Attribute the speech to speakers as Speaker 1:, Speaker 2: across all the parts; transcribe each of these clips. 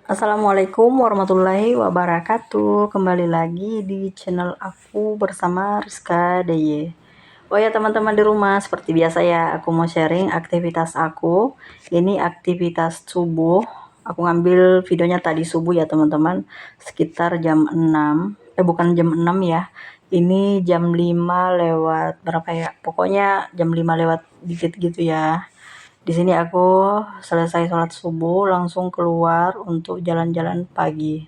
Speaker 1: Assalamualaikum warahmatullahi wabarakatuh. Kembali lagi di channel aku bersama Rizka DY. Oh ya teman-teman di rumah, seperti biasa ya, aku mau sharing aktivitas aku. Ini aktivitas subuh. Aku ngambil videonya tadi subuh ya teman-teman, sekitar jam 6. Bukan jam 6 ya. Ini jam 5 lewat berapa ya? Pokoknya jam 5 lewat dikit gitu ya. Di sini aku selesai sholat subuh langsung keluar untuk jalan-jalan pagi.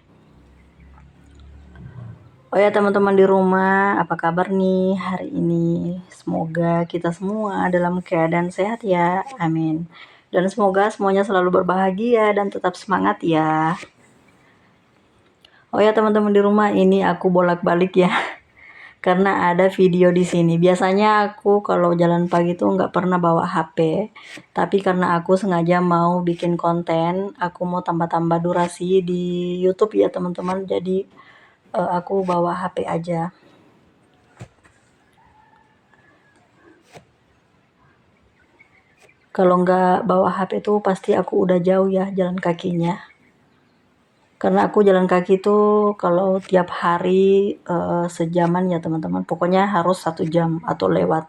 Speaker 1: Oh ya teman-teman di rumah, apa kabar nih hari ini? Semoga kita semua dalam keadaan sehat ya, amin. Dan semoga semuanya selalu berbahagia dan tetap semangat ya. Oh ya teman-teman di rumah, ini aku bolak-balik ya. Karena ada video di sini. Biasanya aku kalau jalan pagi tuh nggak pernah bawa HP, tapi karena aku sengaja mau bikin konten, aku mau tambah-tambah durasi di YouTube ya teman-teman. Jadi aku bawa HP aja. Kalau nggak bawa HP tuh pasti aku udah jauh ya jalan kakinya. Karena aku jalan kaki tuh kalau tiap hari sejaman ya teman-teman. Pokoknya harus 1 jam atau lewat.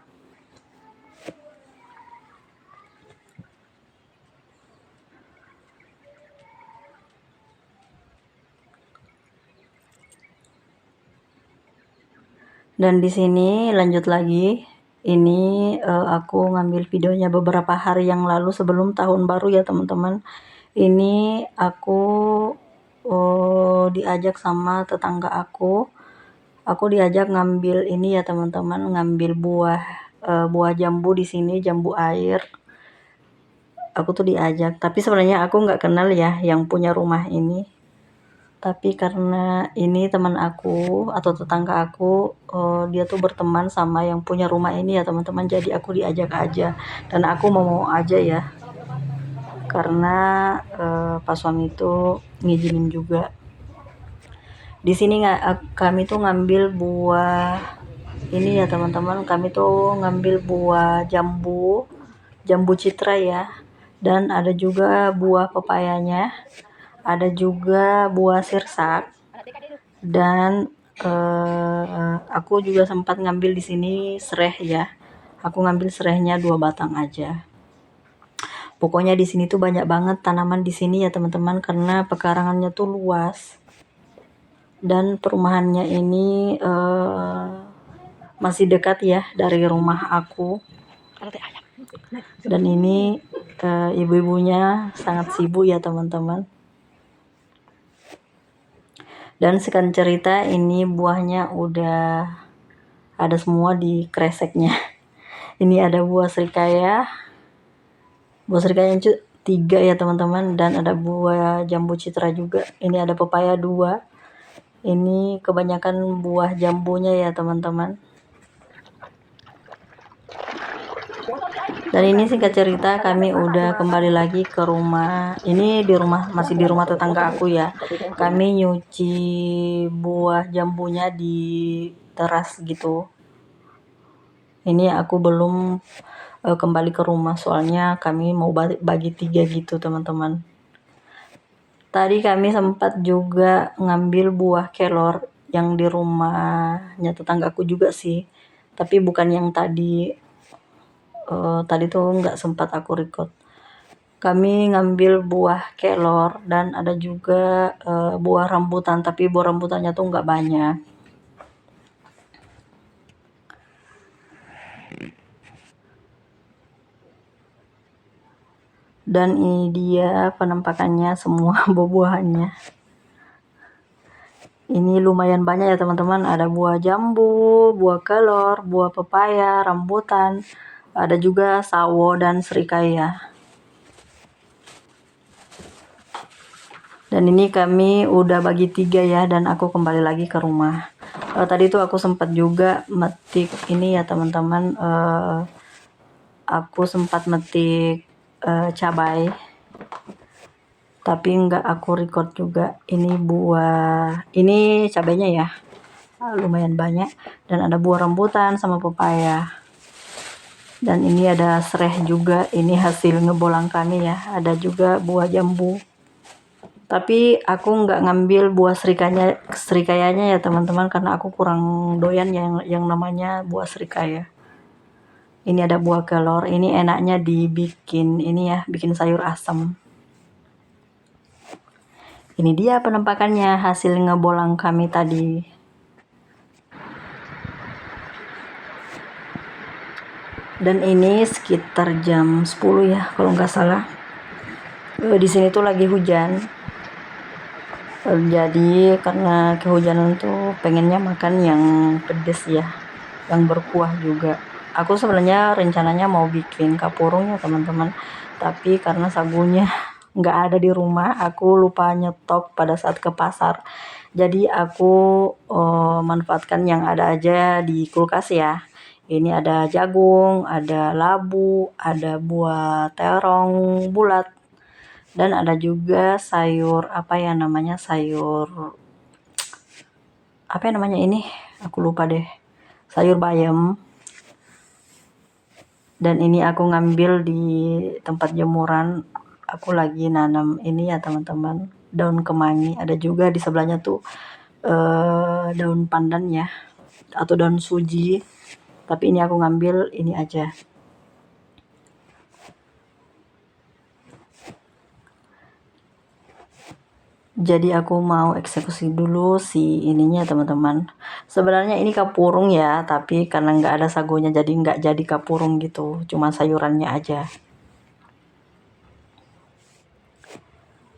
Speaker 1: Dan di sini lanjut lagi. Ini aku ngambil videonya beberapa hari yang lalu sebelum tahun baru ya teman-teman. Ini aku diajak sama tetangga aku. Aku diajak ngambil ini ya teman-teman, ngambil buah jambu di sini, jambu air. Aku tuh diajak, tapi sebenarnya aku nggak kenal ya yang punya rumah ini. Tapi karena ini teman aku atau tetangga aku, dia tuh berteman sama yang punya rumah ini ya teman-teman, jadi aku diajak aja dan aku mau aja ya, karena pas suami itu ngizinin juga. Di sini kami tuh ngambil buah ini ya teman-teman, kami tuh ngambil buah jambu citra ya, dan ada juga buah pepayanya, ada juga buah sirsak, dan aku juga sempat ngambil di sini sereh ya. Aku ngambil serehnya 2 batang aja. Pokoknya di sini tuh banyak banget tanaman di sini ya teman-teman, karena pekarangannya tuh luas. Dan perumahannya ini masih dekat ya dari rumah aku. Dan ini ibu-ibunya sangat sibuk ya teman-teman. Dan sekian cerita, ini buahnya udah ada semua di kreseknya. Ini ada buah serikaya yang 3 ya teman-teman, dan ada buah jambu citra juga. Ini ada pepaya 2. Ini kebanyakan buah jambunya ya teman-teman. Dan ini singkat cerita, kami udah kembali lagi ke rumah. Ini masih di rumah tetangga aku ya. Kami nyuci buah jambunya di teras gitu. Ini aku belum kembali ke rumah, soalnya kami mau bagi 3 gitu teman-teman. Tadi kami sempat juga ngambil buah kelor yang di rumahnya tetanggaku juga sih, tapi bukan yang tadi. Tadi tuh nggak sempat aku record. Kami ngambil buah kelor dan ada juga buah rambutan, tapi buah rambutannya tuh nggak banyak. Dan ini dia penampakannya semua buah-buahannya. Ini lumayan banyak ya teman-teman, ada buah jambu, buah kelor, buah pepaya, rambutan, ada juga sawo dan serikaya. Dan ini kami udah bagi 3 ya, dan aku kembali lagi ke rumah. Tadi tuh aku sempat juga metik ini ya teman-teman, aku sempat metik cabai, tapi nggak aku record juga. Ini cabainya ya, lumayan banyak, dan ada buah rambutan sama pepaya. Dan ini ada sereh juga, ini hasil ngebolang kami ya. Ada juga buah jambu. Tapi aku nggak ngambil buah serikayanya ya teman-teman, karena aku kurang doyan yang namanya buah serikaya. Ini ada buah kelor, ini enaknya dibikin ini ya, bikin sayur asam. Ini dia penampakannya hasil ngebolang kami tadi. Dan ini sekitar jam 10 ya kalau nggak salah. Di sini tuh lagi hujan. Jadi karena kehujanan tuh pengennya makan yang pedes ya, yang berkuah juga. Aku sebenarnya rencananya mau bikin kapurung ya teman-teman, tapi karena sagunya nggak ada di rumah, aku lupa nyetok pada saat ke pasar. Jadi aku manfaatkan yang ada aja di kulkas ya. Ini ada jagung, ada labu, ada buah terong bulat, dan ada juga sayur apa ya namanya, ini aku lupa deh, sayur bayam. Dan ini aku ngambil di tempat jemuran, aku lagi nanam ini ya teman-teman, daun kemangi. Ada juga di sebelahnya tuh daun pandan ya, atau daun suji, tapi ini aku ngambil ini aja. Jadi aku mau eksekusi dulu si ininya teman-teman. Sebenarnya ini kapurung ya, tapi karena nggak ada sagonya jadi nggak jadi kapurung gitu, cuma sayurannya aja.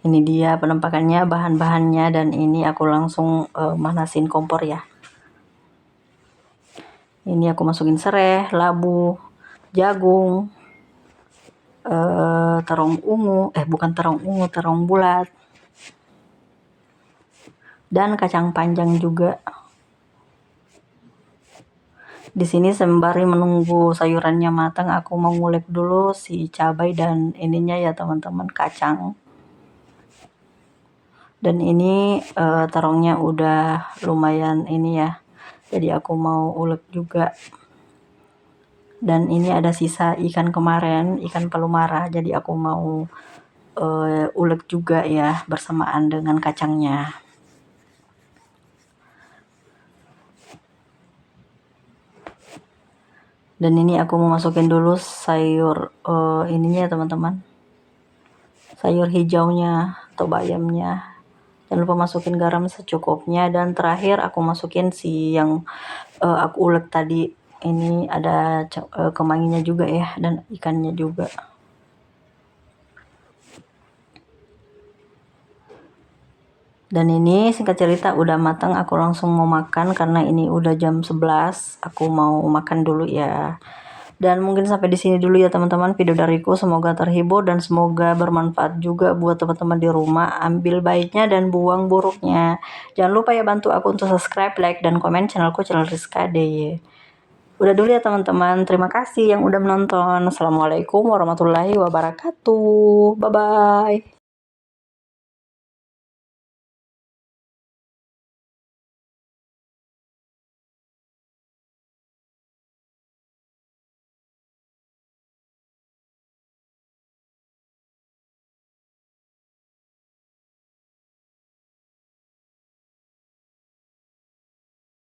Speaker 1: Ini dia penampakannya, bahan-bahannya, dan ini aku langsung manasin kompor ya. Ini aku masukin serai, labu, jagung, terong ungu, terong bulat, dan kacang panjang juga. Di sini sembari menunggu sayurannya matang, aku mau ngulek dulu si cabai dan ininya ya teman-teman, kacang. Dan ini terongnya udah lumayan ini ya, jadi aku mau ulek juga. Dan ini ada sisa ikan kemarin, ikan palumara, jadi aku mau ulek juga ya bersamaan dengan kacangnya. Dan ini aku mau masukin dulu sayur ininya ya teman-teman, sayur hijaunya atau bayamnya. Jangan lupa masukin garam secukupnya, dan terakhir aku masukin si yang aku ulek tadi. Ini ada kemanginya juga ya, dan ikannya juga. Dan ini singkat cerita udah matang, aku langsung mau makan karena ini udah jam 11. Aku mau makan dulu ya. Dan mungkin sampai di sini dulu ya teman-teman video dariku. Semoga terhibur dan semoga bermanfaat juga buat teman-teman di rumah. Ambil baiknya dan buang buruknya. Jangan lupa ya bantu aku untuk subscribe, like, dan komen channelku, channel Rizka DY. Udah dulu ya teman-teman. Terima kasih yang udah menonton. Assalamualaikum warahmatullahi wabarakatuh. Bye-bye.